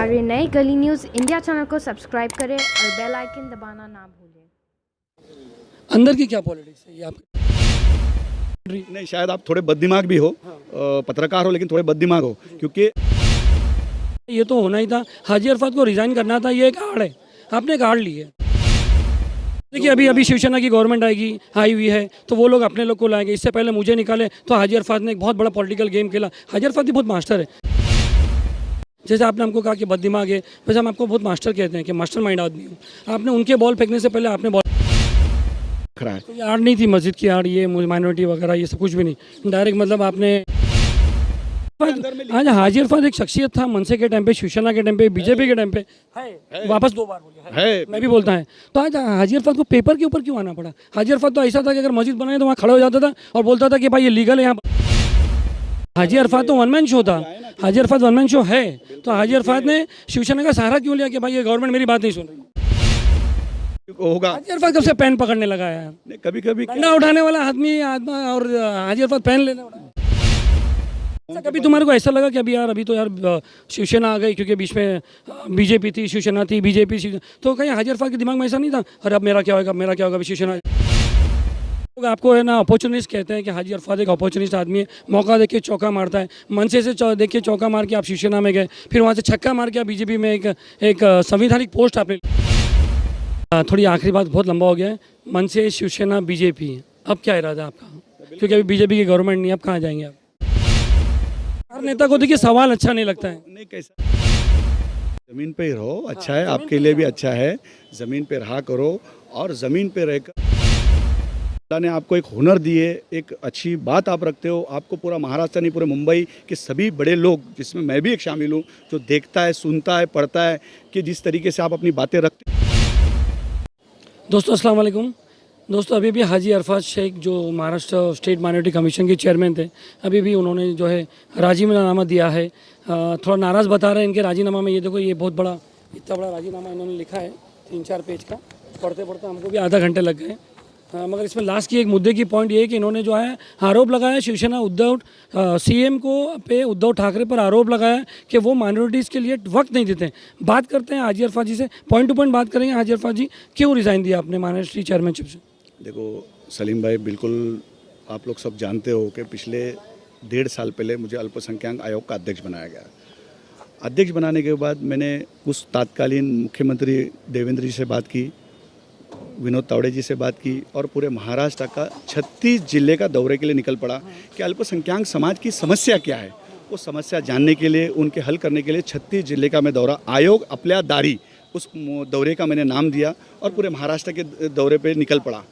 हमारे नए गली न्यूज़ इंडिया चैनल को सब्सक्राइब करें और बेल आइकन दबाना ना भूलें। अंदर की क्या पॉलिटिक्स है ये आप? नहीं, शायद आप थोड़े बददिमाग भी हो, पत्रकार हो लेकिन थोड़े बददिमाग हो, क्योंकि ये तो होना ही था, हाजी अरफात को रिजाइन करना था। ये एक आड़ है, आपने एक आड़ ली है। देखिए अभी शिवसेना की गवर्नमेंट आएगी, आई हुई है, तो वो लोग अपने लोग को लाएंगे। इससे पहले मुझे निकाले तो हाजी अरफात ने एक बहुत बड़ा पॉलिटिकल गेम खेला। हाजी अरफात भी बहुत मास्टर है। जैसे आपने हमको कहा कि बददिमाग है, वैसे हम आपको बहुत मास्टर कहते हैं कि मास्टर माइंड आदमी हूँ। आपने उनके बॉल फेंकने से पहले आपने बॉल खरा है। तो ये आड़ नहीं थी, मस्जिद की आड़, ये माइनॉरिटी वगैरह ये सब कुछ भी नहीं। डायरेक्ट मतलब आपने आज हाजी अरफात एक शख्सियत था मनसे के टाइम पे, शिवसेना के टाइम पे, बीजेपी के टाइम पे है। वापस 2 बार बोलिए है। मैं भी बोलता है। तो आज हाजी अरफात को पेपर के ऊपर क्यों आना पड़ा? हाजी अरफात तो ऐसा था कि अगर मस्जिद बनाए तो वहाँ खड़ा हो जाता था और बोलता था कि भाई ये लीगल है यहाँ। हाजी अरफात तो वन मैन शो था। हाजी अरफात वन मैन शो है, तो हाजी अरफात ने शिवसेना का सहारा क्यों लिया कि भाई ये गवर्नमेंट मेरी बात नहीं सुन रही? होगा। हाजी अरफात कब से पेन पकड़ने लगा है? कभी कभी डंडा उठाने वाला आदमी और हाजी अरफात पेन लेने वाला। कभी तुम्हारे को ऐसा लगा कि अभी तो यार शिवसेना आ गई, क्योंकि बीच में बीजेपी थी, शिवसेना थी, बीजेपी, तो कहीं हाजी अरफात के दिमाग में ऐसा नहीं था अरे अब मेरा क्या होगा, मेरा क्या होगा, अभी शिवसेना? लोग आपको है ना अपॉर्चुनिस्ट कहते हैं कि हाजी अरफात एक अपॉर्चुनिस्ट आदमी है, मौका देख के चौका मारता है। मनसे से देख के चौका मार के आप शिवसेना में गए, फिर वहाँ से छक्का मार के आप बीजेपी में एक संवैधानिक पोस्ट आपने। थोड़ी आखिरी बात, बहुत लंबा हो गया है। मनसे, शिवसेना, बीजेपी, अब क्या इरादा है आपका? क्योंकि अभी बीजेपी की गवर्नमेंट नहीं, अब कहाँ जाएंगे आप? हर नेता को देखिए सवाल अच्छा नहीं लगता है। नहीं, कैसा जमीन पे ही रहो, अच्छा है, आपके लिए भी अच्छा है। जमीन पे रहा करो और जमीन पे रहकर अल्लाह ने आपको एक हुनर दिए, एक अच्छी बात आप रखते हो। आपको पूरा महाराष्ट्र नहीं, पूरे मुंबई के सभी बड़े लोग, जिसमें मैं भी एक शामिल हूँ, जो देखता है, सुनता है, पढ़ता है कि जिस तरीके से आप अपनी बातें रखते। दोस्तों अस्सलाम वालेकुम। दोस्तों अभी भी हाजी अरफात शेख जो महाराष्ट्र स्टेट माइनॉरिटी कमीशन के चेयरमैन थे, अभी भी उन्होंने जो है राजीनामा दिया है। थोड़ा नाराज़ बता रहे हैं इनके राजीनामा में। ये देखो, ये बहुत बड़ा, इतना बड़ा राजीनामा इन्होंने लिखा है, 3-4 पेज का। पढ़ते पढ़ते हमको भी आधा घंटे लग गए। मगर इसमें लास्ट की एक मुद्दे की पॉइंट ये है कि इन्होंने जो है आरोप लगाया शिवसेना सीएम को पे, उद्धव ठाकरे पर आरोप लगाया कि वो माइनॉरिटीज़ के लिए वक्त नहीं देते। बात करते हैं हाजी अरफात जी से, पॉइंट टू पॉइंट बात करेंगे। हाजी अरफात जी, क्यों रिज़ाइन दिया आपने माइनॉरिटी चेयरमैनशिप से? देखो सलीम भाई, बिल्कुल आप लोग सब जानते हो कि पिछले 1.5 साल पहले मुझे अल्पसंख्यक आयोग का अध्यक्ष बनाया गया। अध्यक्ष बनाने के बाद मैंने उस तत्कालीन मुख्यमंत्री देवेंद्र जी से बात की, विनोद तावड़े जी से बात की, और पूरे महाराष्ट्र का 36 जिले का दौरे के लिए निकल पड़ा कि अल्पसंख्यक समाज की समस्या क्या है। वो समस्या जानने के लिए, उनके हल करने के लिए 36 जिले का मैं दौरा, आयोग अपल्या दारी, उस दौरे का मैंने नाम दिया और पूरे महाराष्ट्र के दौरे पे निकल पड़ा।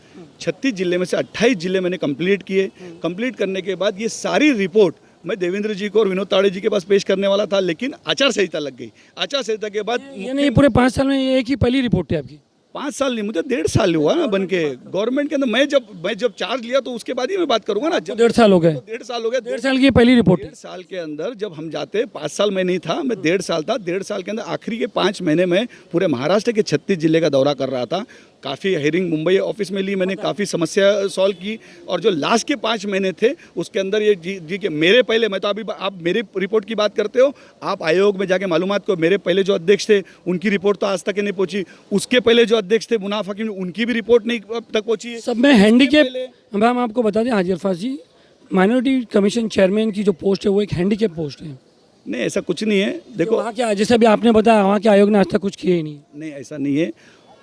36 जिले में से 28 जिले मैंने कंप्लीट किए। कंप्लीट करने के बाद ये सारी रिपोर्ट मैं देवेंद्र जी को और विनोद तावड़े जी के पास पेश करने वाला था, लेकिन आचार संहिता लग गई। आचार संहिता के बाद ये पूरे 5 साल में ये एक ही पहली रिपोर्ट थी आपकी? 5 साल नहीं, मुझे 1.5 साल हुआ ना बन के गवर्नमेंट के अंदर। मैं जब चार्ज लिया तो उसके बाद ही मैं बात करूंगा ना। जब 1.5 साल हो गए। 1.5 साल हो गया। 1.5 साल की पहली रिपोर्ट। 1.5 साल के अंदर जब हम जाते, 5 साल में नहीं था, मैं 1.5 साल था। 1.5 साल के अंदर आखिरी के 5 महीने में पूरे महाराष्ट्र के 36 जिले का दौरा कर रहा था। काफ़ी हेयरिंग मुंबई ऑफिस में ली मैंने, काफ़ी समस्या सॉल्व की। और जो लास्ट के 5 महीने थे उसके अंदर ये जी के मेरे पहले, मैं तो अभी आप मेरी रिपोर्ट की बात करते हो, आप आयोग में जाके मालूमात को, मेरे पहले जो अध्यक्ष थे उनकी रिपोर्ट तो आज तक नहीं पहुंची। उसके पहले जो अध्यक्ष थे मुनाफा की, उनकी भी रिपोर्ट नहीं अब तक पहुंची। सब में हैंडीकेप। हम आपको बता दें हाजी अरफात जी, माइनॉरिटी कमीशन चेयरमैन की जो पोस्ट है वो एक हैंडीकेप पोस्ट है। नहीं, ऐसा कुछ नहीं है। देखो वहाँ क्या, जैसे अभी आपने बताया, वहाँ के आयोग ने आज तक कुछ किया ही नहीं। नहीं, ऐसा नहीं है।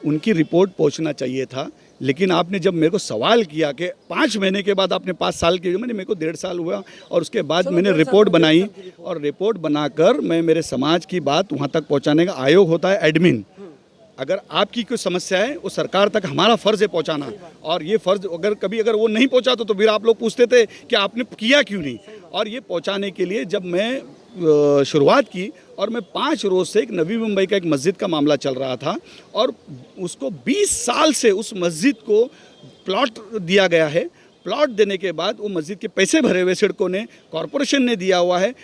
उनकी रिपोर्ट पहुंचना चाहिए था, लेकिन आपने जब मेरे को सवाल किया कि 5 महीने के बाद आपने 5 साल की, मेरे को 1.5 साल हुआ, और उसके बाद मैंने रिपोर्ट बनाई, और रिपोर्ट बनाकर मैं मेरे समाज की बात वहाँ तक पहुँचाने का, आयोग होता है एडमिन। अगर आपकी कोई समस्या है वो सरकार तक हमारा फ़र्ज़ है पहुँचाना, और ये फ़र्ज़ अगर वो नहीं पहुँचा तो फिर आप लोग पूछते थे कि आपने किया क्यों नहीं। और ये पहुँचाने के लिए जब मैं शुरुआत की, और मैं 5 रोज़ से एक नवी मुंबई का एक मस्जिद का मामला चल रहा था, और उसको 20 साल से उस मस्जिद को प्लॉट दिया गया है। प्लॉट देने के बाद वो मस्जिद के पैसे भरे हुए सिडको ने, कॉरपोरेशन ने दिया हुआ है।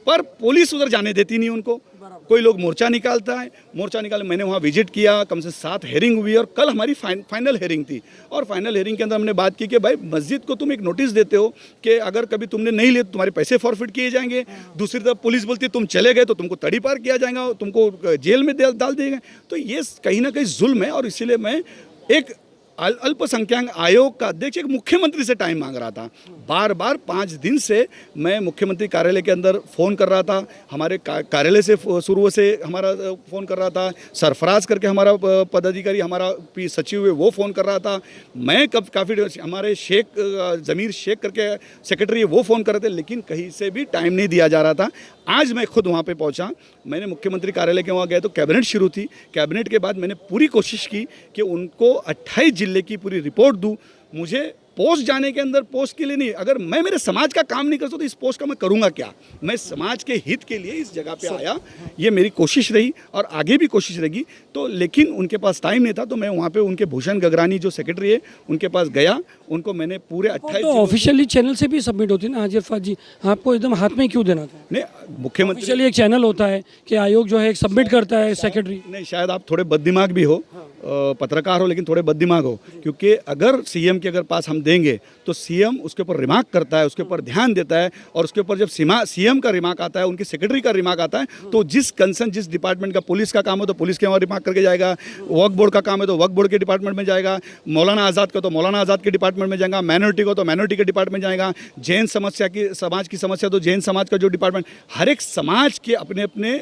पर पुलिस उधर जाने देती नहीं उनको। कोई लोग मोर्चा निकालता है, मोर्चा निकाले, मैंने वहाँ विजिट किया, कम से 7 हेयरिंग हुई और कल हमारी फाइनल हेयरिंग थी। और फाइनल हेयरिंग के अंदर हमने बात की कि भाई मस्जिद को तुम एक नोटिस देते हो कि अगर कभी तुमने नहीं लिए तो तुम्हारे पैसे फॉरफिट किए जाएंगे। दूसरी तरफ पुलिस बोलती है तुम चले गए तो तुमको तड़ी पार किया जाएगा, तुमको जेल में डाल देंगे। तो ये कहीं ना कहीं जुल्म है। और इसीलिए मैं एक अल्पसंख्यक आयोग का अध्यक्ष एक मुख्यमंत्री से टाइम मांग रहा था। बार बार 5 दिन से मैं मुख्यमंत्री कार्यालय के अंदर फ़ोन कर रहा था, हमारे कार्यालय से शुरू से हमारा फ़ोन कर रहा था, सरफराज करके हमारा पदाधिकारी हमारा सचिव है वो फ़ोन कर रहा था, मैं काफ़ी हमारे ज़मीर शेख करके सेक्रेटरी है वो फ़ोन कर रहे थे, लेकिन कहीं से भी टाइम नहीं दिया जा रहा था। आज मैं खुद वहाँ पे पहुँचा, मैंने मुख्यमंत्री कार्यालय के वहाँ गया तो कैबिनेट शुरू थी। कैबिनेट के बाद मैंने पूरी कोशिश की कि उनको 28 जिले की पूरी रिपोर्ट दूँ। मुझे पोस्ट जाने के अंदर पोस्ट के लिए नहीं, अगर मैं मेरे समाज का काम नहीं कर सकता तो इस पोस्ट का मैं करूँगा क्या। मैं समाज के हित के लिए इस जगह पे आया, ये मेरी कोशिश रही और आगे भी कोशिश रहेगी। तो लेकिन उनके पास टाइम नहीं था तो मैं वहाँ पे उनके भूषण गगरानी जो सेक्रेटरी है उनके पास गया, उनको मैंने पूरे 28 तो ऑफिशियली चैनल से भी सबमिट होती है ना हाजी अरफात जी, आपको एकदम हाथ में क्यों देना था? नहीं, मुख्यमंत्री ऑफिशियली एक चैनल होता है कि आयोग जो है एक सबमिट करता है सेक्रेटरी। नहीं, शायद आप थोड़े बददिमाग भी हो, पत्रकार हो लेकिन थोड़े बददिमाग हो, क्योंकि अगर सीएम के अगर पास हम देंगे तो सीएम उसके ऊपर रिमार्क करता है, उसके ऊपर ध्यान देता है और उसके ऊपर जब सीएम का रिमार्क आता है, उनकी सेक्रेटरी का रिमार्क आता है तो जिस कंसर्न जिस डिपार्टमेंट का, पुलिस का काम हो तो पुलिस के वहाँ रिमार्क करके जाएगा, वक्फ बोर्ड का काम है तो वक्फ बोर्ड के डिपार्टमेंट में जाएगा, मौलाना आज़ाद का तो मौलाना आज़ाद के डिपार्टमेंट में जाएगा, माइनॉरिटी को तो माइनॉरिटी के डिपार्टमेंट जाएगा, जैन समाज की समस्या तो जैन समाज का जो डिपार्टमेंट, हर एक समाज के अपने अपने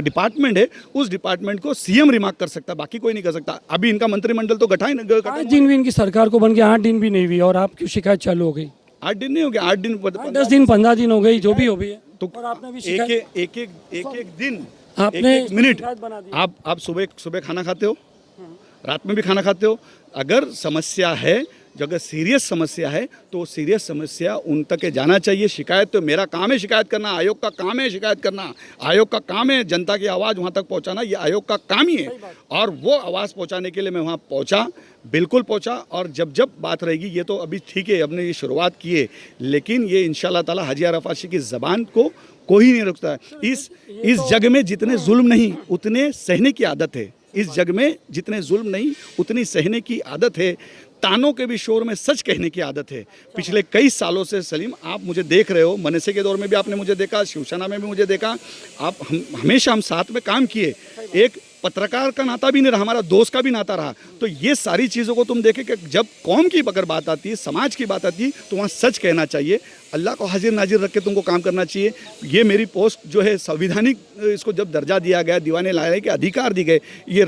डिपार्टमेंट है, उस डिपार्टमेंट को सीएम रिमार्क कर सकता है, बाकी कोई नहीं कर सकता। अभी इनका मंत्रिमंडल तो 8 दिन भी इनकी सरकार को बन के 8 दिन भी नहीं हुई और आपकी शिकायत चालू हो गई। 8 दिन नहीं हो गया, 8 दिन 10 दिन 15 दिन हो गई, जो भी हो गई है। तो और आपने भी एक दिन आपने एक मिनट शिकायत बना दी। आप सुबह खाना खाते हो, रात में भी खाना खाते हो। अगर समस्या है, जो अगर सीरियस समस्या है तो सीरियस समस्या उन तक जाना चाहिए। शिकायत तो मेरा काम है शिकायत करना, आयोग का काम है शिकायत करना, आयोग का काम है जनता की आवाज़ वहाँ तक पहुँचाना, ये आयोग का काम ही है। और वो आवाज़ पहुँचाने के लिए मैं वहाँ पहुँचा, बिल्कुल पहुँचा। और जब जब बात रहेगी, ये तो अभी ठीक है हमने ये शुरुआत की है, लेकिन ये इंशाल्लाह ताला हाजी अरफात की ज़बान को कोई नहीं रोकता है। इस जग में जितने जुल्म नहीं उतने सहने की आदत है, इस जग में जितने जुल्म नहीं उतनी सहने की आदत है। तानों के भी शोर में सच कहने की आदत है। पिछले कई सालों से सलीम आप मुझे देख रहे हो, मनसे के दौर में भी आपने मुझे देखा, शिवसेना में भी मुझे देखा, हमेशा हम साथ में काम किए। एक पत्रकार का नाता भी नहीं रहा, हमारा दोस्त का भी नाता रहा। तो ये सारी चीज़ों को तुम देखें कि जब कौम की अगर बात आती है, समाज की बात आती है, तो वहाँ सच कहना चाहिए, अल्लाह को हाजिर नाजिर रख के तुमको काम करना चाहिए। ये मेरी पोस्ट जो है संविधानिक, इसको जब दर्जा दिया गया, दीवाने लाए के अधिकार दिए गए, ये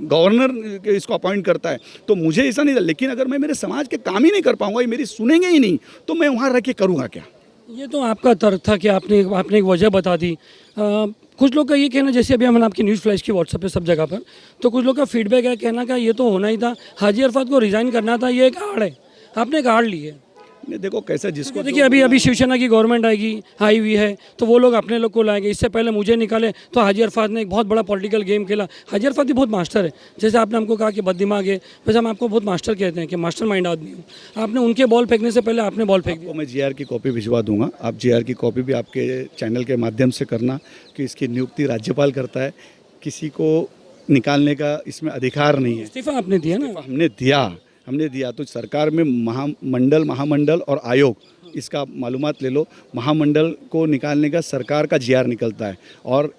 गवर्नर इसको अपॉइंट करता है, तो मुझे ऐसा नहीं था। लेकिन अगर मैं मेरे समाज के काम ही नहीं कर पाऊँगा, ये मेरी सुनेंगे ही नहीं, तो मैं वहाँ रह के करूँगा क्या। ये तो आपका तर्क था कि आपने एक वजह बता दी। कुछ लोग का ये कहना, जैसे अभी हमने आपकी न्यूज़ फ्लैश की व्हाट्सएप पे सब जगह पर, तो कुछ लोग का फीडबैक है, कहना का ये तो होना ही था, हाजी अरफात को रिज़ाइन करना था, ये एक आड़ है, आपने एक आड़ ली है। नहीं, देखो कैसा जिसको देखिए अभी शिवसेना की गवर्नमेंट आई हुई है तो वो लोग अपने लोग को लाएंगे। इससे पहले मुझे निकाले तो हाजी अरफात ने एक बहुत बड़ा पॉलिटिकल गेम खेला। हाजी अरफात भी बहुत मास्टर है, जैसे आपने हमको कहा कि बददिमाग है, वैसे हम आपको बहुत मास्टर कहते हैं कि मास्टर माइंड आदमी हूँ। आपने उनके बॉल फेंकने से पहले आपने बॉल फेंक दिया। मैं जीआर की कॉपी भिजवा दूंगा, आप जीआर की कॉपी भी आपके चैनल के माध्यम से करना कि इसकी नियुक्ति राज्यपाल करता है, किसी को निकालने का इसमें अधिकार नहीं है। इस्तीफा आपने दिया ना? हमने दिया तो सरकार में महामंडल और आयोग, इसका मालूमात ले लो। महामंडल को निकालने का सरकार का जीआर निकलता है और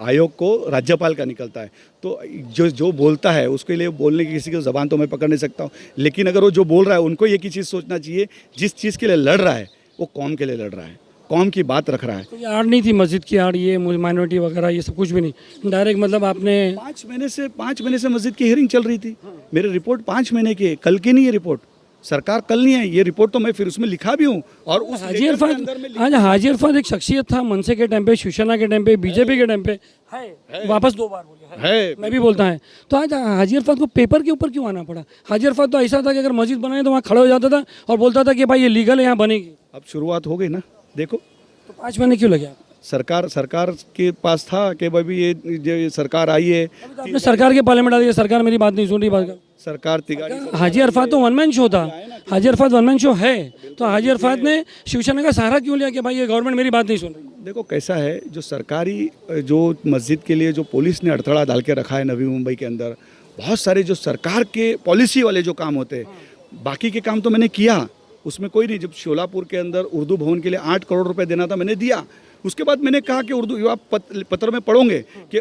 आयोग को राज्यपाल का निकलता है। तो जो बोलता है उसके लिए बोलने की किसी की ज़बान तो मैं पकड़ नहीं सकता हूँ, लेकिन अगर वो जो बोल रहा है उनको एक ही चीज़ सोचना चाहिए, जिस चीज़ के लिए लड़ रहा है वो कौम के लिए लड़ रहा है, कौम की बात रख रहा है। तो ये आड़ नहीं थी मस्जिद की आड़, ये माइनॉरिटी वगैरह ये सब कुछ भी नहीं, डायरेक्ट मतलब आपने 5 महीने से मस्जिद की हियरिंग चल रही थी। मेरी रिपोर्ट 5 महीने की है, कल की नहीं है रिपोर्ट, सरकार कल नहीं है ये रिपोर्ट, तो मैं फिर उसमें लिखा भी हूँ। और उस हाजी अरफात, आज हाजी अरफात एक शख्सियत था, मनसे के टाइम पे, शिवसेना के टाइम पे, बीजेपी के टाइम पे है, वापस 2 बार बोले है, मैं भी बोलता है। तो आज हाजी अरफात को पेपर के ऊपर क्यों आना पड़ा? हाजी अरफात तो ऐसा था कि अगर मस्जिद बनाए तो वहाँ खड़ा हो जाता था और बोलता था कि भाई ये लीगल है, यहाँ बनेगी। अब शुरुआत हो गई ना, देखो। तो 5 महीने क्यों लगे? सरकार के पास था कि भाई ये सरकार आई है, आपने सरकार के पाले में डाल दिया, सरकार मेरी बात नहीं सुन रही। बात का सरकार तिगाड़ी हाजी अरफात तो वन मैन शो था, हाजी अरफात वन मैन शो है, तो हाजी अरफात ने शिवसेना का सहारा क्यों लिया कि भाई ये गवर्नमेंट मेरी बात नहीं सुन रही? देखो कैसा है, जो सरकारी जो मस्जिद के लिए जो पुलिस ने अड़थड़ा डाल के रखा है नवी मुंबई के अंदर, बहुत सारे जो सरकार के पॉलिसी वाले जो काम होते हैं, बाकी के काम तो मैंने किया, उसमें कोई नहीं। जब शोलापुर के अंदर उर्दू भवन के लिए 8 करोड़ रुपए देना था, मैंने दिया। उसके बाद मैंने कहा कि उर्दू आप पत्र में पढ़ोगे कि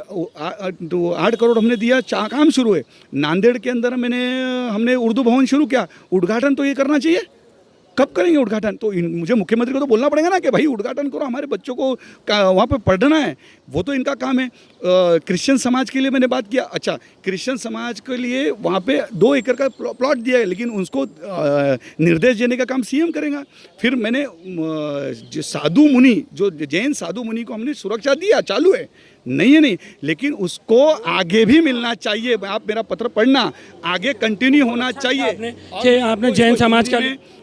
तो 8 करोड़ हमने दिया, काम शुरू है। नांदेड़ के अंदर हमने उर्दू भवन शुरू किया, उद्घाटन तो ये करना चाहिए, कब करेंगे उद्घाटन? तो मुझे मुख्यमंत्री को तो बोलना पड़ेगा ना कि भाई उद्घाटन करो, हमारे बच्चों को वहाँ पे पढ़ना है, वो तो इनका काम है। क्रिश्चियन समाज के लिए मैंने बात किया, अच्छा क्रिश्चियन समाज के लिए वहाँ पे 2 एकड़ का प्लॉट दिया है, लेकिन उसको निर्देश देने का काम सीएम करेगा। फिर मैंने जो साधु मुनि, जो जैन साधु मुनि को हमने सुरक्षा दिया, चालू है, नहीं है नहीं, लेकिन उसको आगे भी मिलना चाहिए। आप मेरा पत्र पढ़ना, आगे कंटिन्यू होना चाहिए। आपने जैन समाज का,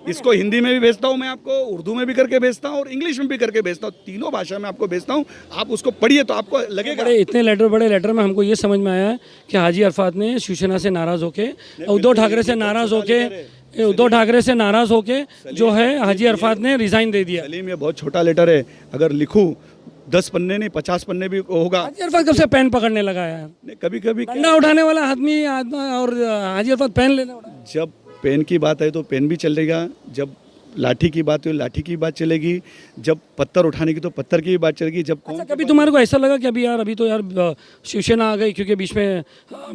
इसको हिंदी में भी भेजता हूँ मैं आपको, उर्दू में भी करके भेजता हूँ और इंग्लिश में भी करके भेजता हूँ, तीनों भाषा में आपको भेजता हूँ। आप उसको पढ़िए तो आपको लगेगा। इतने बड़े लेटर में हमको ये समझ में आया है कि हाजी अरफात ने शिवसेना से नाराज होके, उद्धव ठाकरे से नाराज होके जो है हाजी अरफात ने रिजाइन दे दिया। सलीम, ये बहुत छोटा लेटर है, अगर लिखूँ 10 पन्ने नहीं 50 पन्ने भी होगा। हाजी अरफात कब से पेन पकड़ने लगा यार? कभी कभी डंडा उठाने वाला आदमी और हाजी अरफात पेन लेने वाला। जब पेन की बात है तो पेन भी चलेगा, जब लाठी की बात है लाठी की बात चलेगी, जब पत्थर उठाने की तो पत्थर की भी बात चलेगी। जब अच्छा, कभी तुम्हारे को ऐसा लगा कि अभी तो यार शिवसेना आ गई, क्योंकि बीच में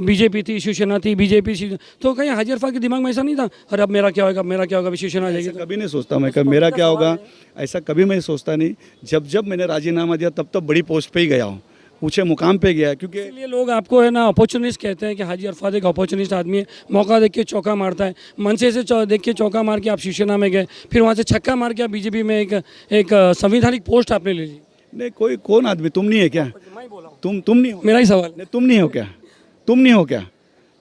बीजेपी थी, शिवसेना थी, बीजेपी, तो कहीं हाजी अरफात के दिमाग में ऐसा नहीं था अरे अब मेरा क्या होगा, अभी शिवसेना आ जाएगी? कभी नहीं सोचता मैं कभी मेरा क्या होगा, ऐसा कभी मैं सोचता नहीं। जब मैंने राजीनामा दिया तब बड़ी पोस्ट पे ही गया हूँ, ऊंचे मुकाम पे गया, क्योंकि इसलिए लोग आपको है ना अपॉर्चुनिस्ट कहते हैं कि हाजी अरफात एक अपॉर्चुनिस्ट आदमी है, मौका देख के चौका मारता है। मनसे से देख के चौका मार के आप शिवसेना में गए, फिर वहाँ से छक्का मार के आप बीजेपी में एक संवैधानिक पोस्ट आपने ले ली। नहीं, कौन आदमी, तुम नहीं है क्या? तुम नहीं हो, मेरा ही सवाल। नहीं, तुम नहीं हो क्या?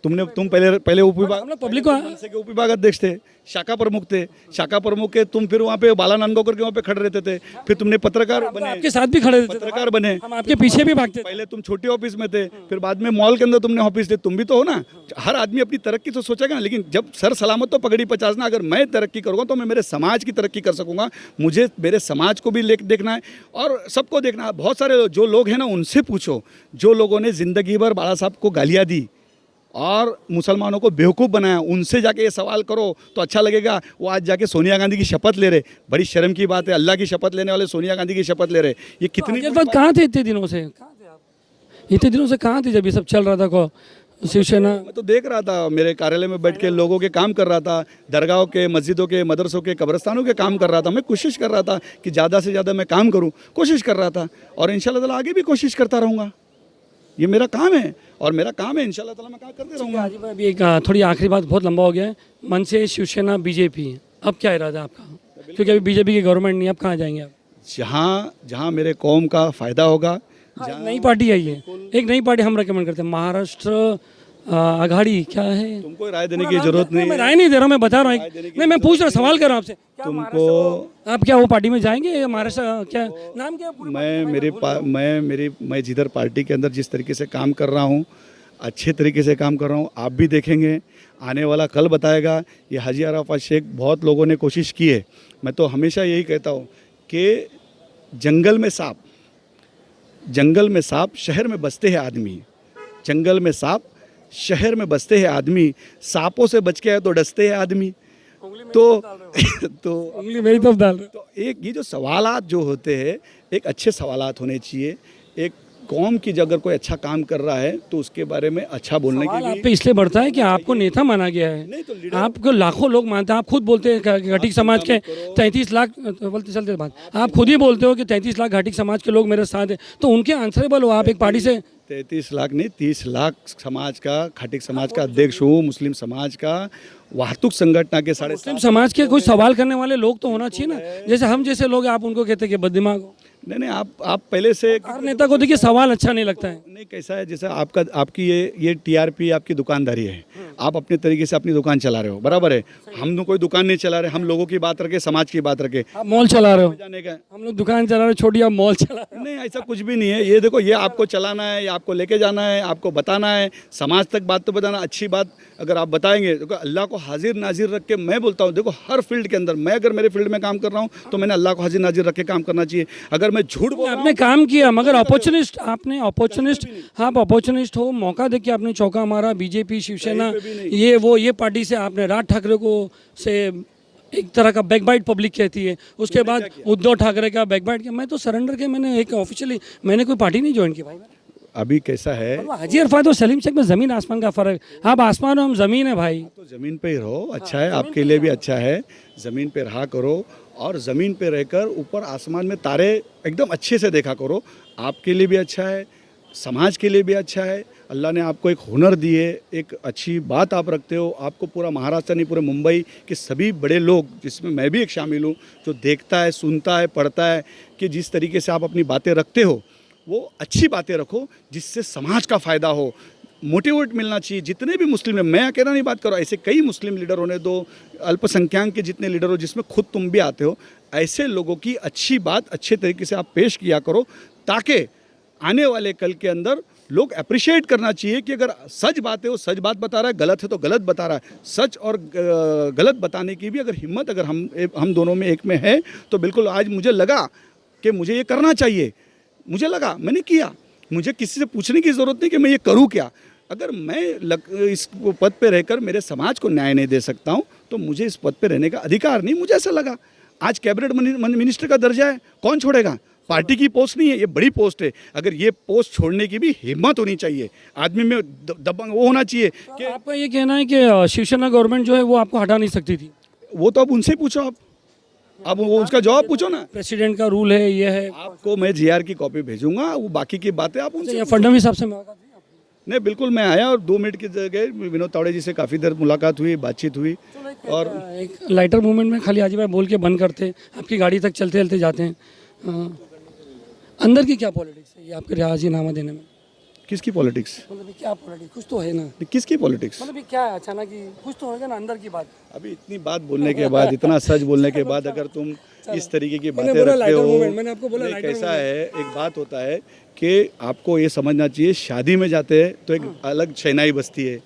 तुम पहले उप विभाग पब्लिक को उप विभाग अध्यक्ष थे, शाखा प्रमुख के तुम, फिर वहाँ पे बाला नांदगांवकर के वहाँ पे खड़े रहते थे, फिर तुमने पत्रकार बने, आपके साथ भी खड़े थे, पत्रकार बने, हम आपके पीछे भी भागते थे। पहले तुम छोटे ऑफिस में थे, फिर बाद में मॉल के अंदर तुमने ऑफिस थे, तुम भी तो हो ना। हर आदमी अपनी तरक्की तो सोचेगा ना, लेकिन जब सर सलामत तो पगड़ी 50 ना। अगर मैं तरक्की करूँगा तो मैं मेरे समाज की तरक्की कर सकूँगा, मुझे मेरे समाज को भी देखना है और सबको देखना है। बहुत सारे जो लोग हैं ना, उनसे पूछो, जो लोगों ने ज़िंदगी भर बाला साहब को गालियाँ दी और मुसलमानों को बेवकूफ़ बनाया, उनसे जाके ये सवाल करो तो अच्छा लगेगा। वो आज जाके सोनिया गांधी की शपथ ले रहे, बड़ी शर्म की बात है, अल्लाह की शपथ लेने वाले सोनिया गांधी की शपथ ले रहे। ये कितनी बात कहाँ थे इतने दिनों से? कहाँ थे जब ये सब चल रहा था? शिवसेना मैं तो देख रहा था, मेरे कार्यालय में बैठ के लोगों के काम कर रहा था, दरगाहों के, मस्जिदों के, मदरसों के, कब्रस्तानों के काम कर रहा था। मैं कोशिश कर रहा था कि ज़्यादा से ज़्यादा मैं काम करूँ, कोशिश कर रहा था और इंशाल्लाह ताला आगे भी कोशिश करता रहूँगा। ये मेरा काम है और मेरा काम है, इंशाल्लाह ताला मैं काम करते रहूँगा। अभी एक थोड़ी आखिरी बात, बहुत लंबा हो गया है। मन से शिवसेना बीजेपी, अब क्या इरादा है आपका? क्योंकि अभी बीजेपी की गवर्नमेंट नहीं, अब कहाँ जाएंगे आप? जहाँ मेरे कौम का फ़ायदा होगा। नई पार्टी आई है, एक नई पार्टी हम रेकमेंड करते हैं, महाराष्ट्र आघाड़ी, क्या है? तुमको राय देने की जरूरत नहीं। मैं राय नहीं दे रहा हूँ, मैं बता रहा हूँ, नहीं मैं पूछ रहा, सवाल कर रहा हूँ आपसे। तुमको आप क्या वो पार्टी में जाएंगे? महाराष्ट्र क्या नाम क्या? मैं जिधर पार्टी के अंदर जिस तरीके से काम कर रहा हूँ, अच्छे तरीके से काम कर रहा हूँ, आप भी देखेंगे, आने वाला कल बताएगा। ये हाजी अरफात शेख बहुत लोगों ने कोशिश की है। मैं तो हमेशा यही कहता हूँ कि जंगल में सांप शहर में बसते हैं आदमी, जंगल में सांप शहर में बसते हैं आदमी, सांपों से बच के आए तो डसते हैं आदमी। तो उंगली मेरी तरफ डाल रहे। तो एक ये जो सवालात जो होते हैं, एक अच्छे सवालात होने चाहिए। एक कौम की अगर कोई अच्छा काम कर रहा है तो उसके बारे में अच्छा बोलने की आप पे इसलिए बढ़ता है कि आपको नेता माना गया है। नहीं तो आपको लाखों लोग मानते हैं, आप खुद बोलते हैं घाटी समाज के 33 लाख, बोलते चलते बात, आप खुद ही बोलते हो कि 33 लाख घाटी समाज के लोग मेरे साथ हैं, तो उनके आंसरेबल हो आप एक पार्टी से। 33 लाख नहीं, 30 लाख समाज का, खाटिक समाज का अध्यक्ष हूँ, मुस्लिम समाज का, वाहतुक संगठन के मुस्लिम समाज के कोई सवाल करने वाले लोग तो होना चाहिए ना। जैसे हम जैसे लोग आप उनको कहते हैं कि बददिमाग हो। नहीं, आप पहले से हर नेता को देखिए सवाल अच्छा नहीं लगता है। नहीं, कैसा है, जैसे आपकी ये टीआरपी आपकी दुकानदारी है, आप अपने तरीके से अपनी दुकान चला रहे हो, बराबर है। हम तो कोई दुकान नहीं चला रहे, हम लोगों की बात रखे, समाज की बात रखे। आप मॉल चला रहे हो, जाने का हम लोग दुकान चला रहे हो, छोटी आप मॉल चला रहे हो। नहीं, ऐसा कुछ भी नहीं है। ये देखो, ये आपको चलाना है, ये आपको लेके जाना है, आपको बताना है, समाज तक बात तो बताना। अच्छी बात अगर आप बताएंगे, देखो अल्लाह को हाजिर नाजिर रख के मैं बोलता हूँ, देखो हर फील्ड के अंदर, मैं अगर मेरे फील्ड में काम कर रहा हूँ तो मैंने अल्लाह को हाजिर नाजिर रख के काम करना चाहिए। अगर मैं झूठ बोल रहा आपने काम किया, मगर अपॉर्चुनिस्ट, आपने अपॉर्चुनिस्ट, आप अपॉर्चुनिस्ट हो, मौका देख के आपने चौका मारा। बीजेपी, शिवसेना, ये पार्टी से आपने राज ठाकरे को से एक तरह का बैकबाइट पब्लिक कहती है, उसके बाद उद्धव ठाकरे का बैकबाइट किया। मैं तो सरेंडर के, मैंने एक ऑफिशियली मैंने कोई पार्टी नहीं ज्वाइन की भाई। अभी कैसा है, हाजी अरफात और सलीम शेख में ज़मीन आसमान का फ़र्क। आप आसमान हो, हम ज़मीन है भाई। तो ज़मीन पे ही रहो, अच्छा है, आपके लिए भी अच्छा है। ज़मीन पे रहा करो और ज़मीन पे रहकर ऊपर आसमान में तारे एकदम अच्छे से देखा करो। आपके लिए भी अच्छा है, समाज के लिए भी अच्छा है। अल्लाह ने आपको एक हुनर दी है, एक अच्छी बात आप रखते हो। आपको पूरा महाराष्ट्र नहीं, पूरे मुंबई के सभी बड़े लोग, जिसमें मैं भी एक शामिल हूँ, जो देखता है, सुनता है, पढ़ता है कि जिस तरीके से आप अपनी बातें रखते हो वो अच्छी बातें रखो जिससे समाज का फ़ायदा हो। मोटिवेट मिलना चाहिए जितने भी मुस्लिम हैं। मैं अकेला नहीं बात कर रहा, ऐसे कई मुस्लिम लीडर होने दो, अल्पसंख्यक के जितने लीडर हो, जिसमें खुद तुम भी आते हो, ऐसे लोगों की अच्छी बात अच्छे तरीके से आप पेश किया करो, ताकि आने वाले कल के अंदर लोग अप्रिशिएट करना चाहिए कि अगर सच बात है वो सच बात बता रहा है, गलत है तो गलत बता रहा है। सच और गलत बताने की भी अगर हिम्मत अगर हम दोनों में एक में है तो बिल्कुल आज मुझे लगा कि मुझे ये करना चाहिए, मुझे लगा, मैंने किया। मुझे किसी से पूछने की ज़रूरत नहीं कि मैं ये करूँ क्या। अगर मैं इस पद पे रहकर मेरे समाज को न्याय नहीं दे सकता हूँ तो मुझे इस पद पे रहने का अधिकार नहीं, मुझे ऐसा लगा। आज कैबिनेट मिनिस्टर का दर्जा है, कौन छोड़ेगा? पार्टी की पोस्ट नहीं है, ये बड़ी पोस्ट है। अगर ये पोस्ट छोड़ने की भी हिम्मत होनी चाहिए, आदमी में दबंग वो होना चाहिए कि आपका ये कहना है कि शिवसेना गवर्नमेंट जो है वो आपको हटा नहीं सकती थी। वो तो अब उनसे पूछो, अब वो उसका जवाब पूछो ना। प्रेसिडेंट का रूल है, ये है। आपको मैं जीआर की कॉपी भेजूंगा, वो बाकी की बातें आप उनसे फडणवीस साहब से मुलाकात हुई? नहीं, बिल्कुल मैं आया और 2 मिनट की जगह विनोद तावड़े जी से काफ़ी देर मुलाकात हुई, बातचीत हुई। और एक लाइटर मूवमेंट में खाली हाजी भाई बोल के बंद करते, आपकी गाड़ी तक चलते चलते जाते हैं। अंदर की क्या पॉलिटिक्स है ये आपके राजीनामा देने में? किसकी पॉलिटिक्स? मतलब क्या पॉलिटिक्स, कुछ तो है ना। किसकी पॉलिटिक्स? मतलब क्या है अचानक ही कुछ तो होगा ना अंदर की बात। अभी इतनी बात बोलने के बाद, इतना सच बोलने के बाद अगर तुम इस तरीके की बातें रखते हो, मैंने आपको बोला नहीं, कैसा है, एक बात होता है कि आपको ये समझना चाहिए, शादी में जाते हैं तो एक अलग शहनाई बजती है,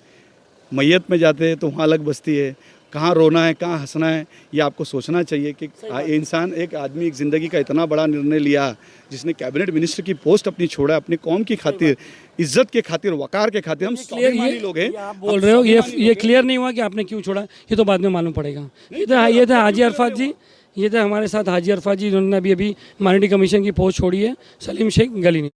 मैयत में जाते हैं तो वहाँ अलग बजती है। कहाँ रोना है, कहाँ हंसना है, ये आपको सोचना चाहिए कि इंसान, एक आदमी एक ज़िंदगी का इतना बड़ा निर्णय लिया, जिसने कैबिनेट मिनिस्टर की पोस्ट अपनी छोड़ा अपनी कौम की खातिर, इज्जत के खातिर, वकार के खातिर। हम स्वाभिमानी लोग हैं। आप बोल रहे हो ये क्लियर नहीं हुआ कि आपने क्यों छोड़ा, ये तो बाद में मालूम पड़ेगा। ये थे हाजी अरफात जी, ये थे हमारे साथ हाजी अरफात जी, जिन्होंने अभी माइनॉरिटी कमीशन की पोस्ट छोड़ी है। सलीम शेख गली नहीं।